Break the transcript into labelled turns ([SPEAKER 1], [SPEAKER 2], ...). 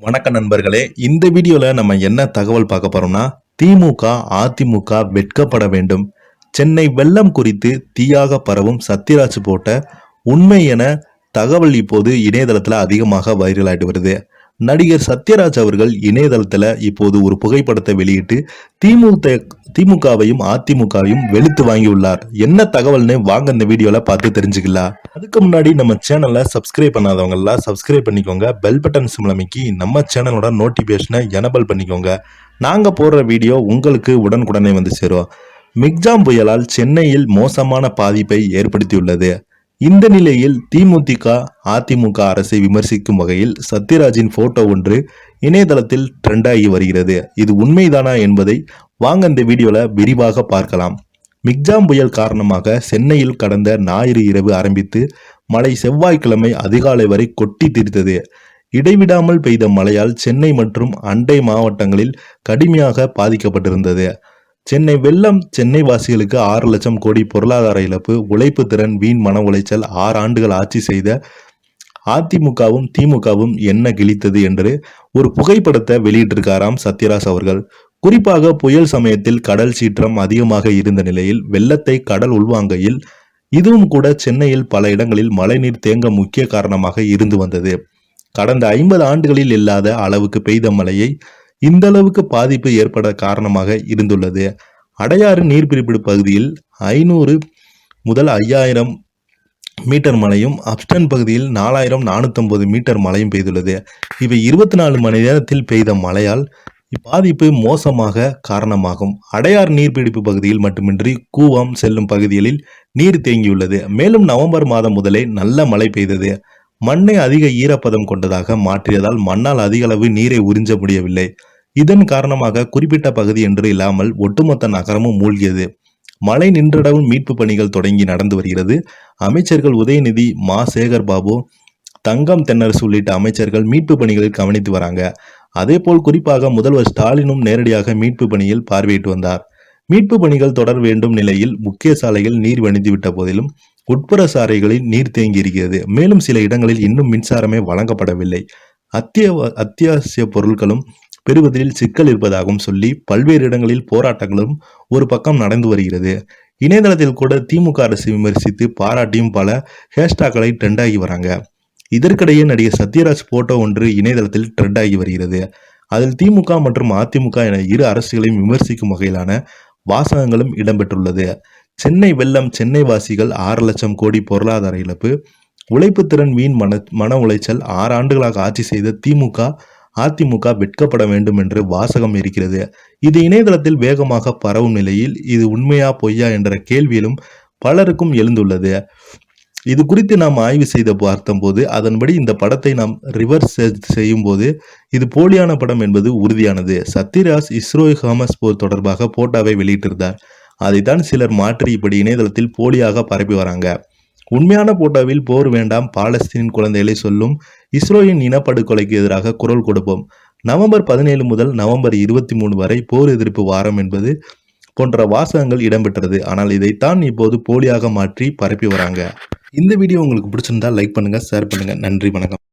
[SPEAKER 1] வணக்க நண்பர்களே, இந்த வீடியோல நம்ம என்ன தகவல் பார்க்க போறோம்னா, திமுக அதிமுக வெட்கப்பட வேண்டும். சென்னை வெள்ளம் குறித்து தீயாக பரவும் சத்யராஜ் போட்ட உண்மை என தகவல் இப்போது இணையதளத்துல அதிகமாக வைரல் ஆயிட்டு வருது. நடிகர் சத்யராஜ் அவர்கள் இணையதளத்துல இப்போது ஒரு புகைப்படத்தை வெளியிட்டு திமுகவையும் அதிமுகவையும் வெளுத்து வாங்கியுள்ளார். என்ன தகவல்னு வாங்க இந்த வீடியோல பார்த்து தெரிஞ்சுக்கலாம். அதுக்கு முன்னாடி நம்ம சேனலை சப்ஸ்கிரைப் பண்ணாதவங்க எல்லாம் சப்ஸ்கிரைப் பண்ணிக்கோங்க. பெல் பட்டன் சிம்ல அமைக்கி நம்ம சேனலோட நோட்டிபிகேஷனை எனபிள் பண்ணிக்கோங்க. நாங்க போடுற வீடியோ உங்களுக்கு உடனுக்குடனே வந்து சேரும். மிக்ஜாம் புயலால் சென்னையில் மோசமான பாதிப்பை ஏற்படுத்தியுள்ளது. இந்த நிலையில் தேமுதிக அதிமுக அரசை விமர்சிக்கும் வகையில் சத்யராஜின் போட்டோ ஒன்று இணையதளத்தில் ட்ரெண்ட் ஆகி வருகிறது. இது உண்மைதானா என்பதை வாங்க இந்த வீடியோல விரிவாக பார்க்கலாம். மிக்ஜாம் புயல் காரணமாக சென்னையில் கடந்த ஞாயிறு இரவு ஆரம்பித்து மழை செவ்வாய்க்கிழமை அதிகாலை வரை கொட்டி தீர்த்தது. இடைவிடாமல் பெய்த மழையால் சென்னை மற்றும் அண்டை மாவட்டங்களில் கடுமையாக பாதிக்கப்பட்டிருந்தது. சென்னை வெள்ளம் சென்னை வாசிகளுக்கு 6 லட்சம் கோடி பொருளாதார இழப்பு, உழைப்பு திறன் வீண் மன உளைச்சல், 6 ஆண்டுகள் ஆட்சி செய்த அதிமுகவும் திமுகவும் என்ன கிழித்தது என்று ஒரு புகைப்படத்தை வெளியிட்டிருக்காராம் சத்யராஜ் அவர்கள். குறிப்பாக புயல் சமயத்தில் கடல் சீற்றம் அதிகமாக இருந்த நிலையில் வெள்ளத்தை கடல் உள்வாங்கையில் இதுவும் கூட சென்னையில் பல இடங்களில் மழைநீர் தேங்க முக்கிய காரணமாக இருந்து வந்தது. கடந்த 50 ஆண்டுகளில் இல்லாத அளவுக்கு பெய்த மழையை இந்த அளவுக்கு பாதிப்பு ஏற்பட காரணமாக இருந்துள்ளது. அடையாறு நீர்பிடிப்பு பகுதியில் 500 முதல் 5000 மீட்டர் மழையும், அப்டன் பகுதியில் 4450 மீட்டர் மழையும் பெய்துள்ளது. இவை 24 மணி நேரத்தில் பெய்த மழையால் இப்பாதிப்பு மோசமாக காரணமாகும். அடையார் நீர்பிடிப்பு பகுதியில் மட்டுமின்றி கூவம் செல்லும் பகுதிகளில் நீர் தேங்கியுள்ளது. மேலும் நவம்பர் மாதம் முதலே நல்ல மழை பெய்தது. மண்ணை அதிக ஈரப்பதம் கொண்டதாக மாற்றியதால் மண்ணால் அதிக அளவு நீரை உறிஞ்ச முடியவில்லை. இதன் காரணமாக குறிப்பிட்ட பகுதி என்று இல்லாமல் ஒட்டுமொத்த நகரமும் மூழ்கியது. மழை நின்றடவும் மீட்பு பணிகள் தொடங்கி நடந்து வருகிறது. அமைச்சர்கள் உதயநிதி, மா சேகர் பாபு, தங்கம் தென்னரசு உள்ளிட்ட அமைச்சர்கள் மீட்பு பணிகளில் கவனித்து வராங்க. அதேபோல் குறிப்பாக முதல்வர் ஸ்டாலினும் நேரடியாக மீட்பு பணியில் பார்வையிட்டு வந்தார். மீட்பு பணிகள் தொடர வேண்டும் நிலையில் முக்கிய சாலைகள் நீர் வடிந்து விட்ட போதிலும் உட்புற சாலைகளில் நீர் தேங்கி இருக்கிறது. மேலும் சில இடங்களில் இன்னும் மின்சாரமே வழங்கப்படவில்லை. அத்தியாவசிய பொருட்களும் பெறுவதில் சிக்கல் இருப்பதாகவும் சொல்லி பல்வேறு இடங்களில் போராட்டங்களும் ஒரு பக்கம் நடந்து வருகிறது. இணையதளத்தில் கூட திமுக அரசு விமர்சித்து பாராட்டியும் பல ஹேஷ்டாக்களை ட்ரெண்ட் ஆகி வராங்க. இதற்கிடையே நடிகர் சத்யராஜ் போட்டோ ஒன்று இணையதளத்தில் ட்ரெண்ட் ஆகி வருகிறது. அதில் திமுக மற்றும் அதிமுக என இரு அரசுகளையும் விமர்சிக்கும் வகையிலான வாசகங்களும் இடம்பெற்றுள்ளது. சென்னை வெள்ளம் சென்னை வாசிகள் 6 லட்சம் கோடி பொருளாதார இழப்பு, உழைப்பு திறன் வீண் மன உளைச்சல், 6 ஆண்டுகளாக ஆட்சி செய்த திமுக அதிமுக வெட்கப்பட வேண்டும் என்று வாசகம் இருக்கிறது. இது இணையதளத்தில் வேகமாக பரவும் நிலையில் இது உண்மையா பொய்யா என்ற கேள்வியிலும் பலருக்கும் எழுந்துள்ளது. இது குறித்து நாம் ஆய்வு செய்து பார்த்தபோது அதன்படி இந்த படத்தை நாம் ரிவர்ஸ் செய்யும் போது இது போலியான படம் என்பது உறுதியானது. சத்யராஜ் இஸ்ரோ ஹாமஸ் போர் தொடர்பாக போட்டோவை வெளியிட்டிருந்தார். அதைத்தான் சிலர் மாற்றி இப்படி இணையதளத்தில் போலியாக பரப்பி வராங்க. உண்மையான போட்டோவில் போர் வேண்டாம், பாலஸ்தீன் குழந்தைகளை சொல்லும் இஸ்ரோயின் இனப்படுகொலைக்கு எதிராக குரல் கொடுப்போம், நவம்பர் 17 முதல் நவம்பர் 23 வரை போர் எதிர்ப்பு வாரம் என்பது போன்ற வாசகங்கள் இடம்பெற்றது. ஆனால் இதைத்தான் இப்போது போலியாக மாற்றி பரப்பி வராங்க. இந்த வீடியோ உங்களுக்கு பிடிச்சிருந்தா லைக் பண்ணுங்க, ஷேர் பண்ணுங்க. நன்றி, வணக்கம்.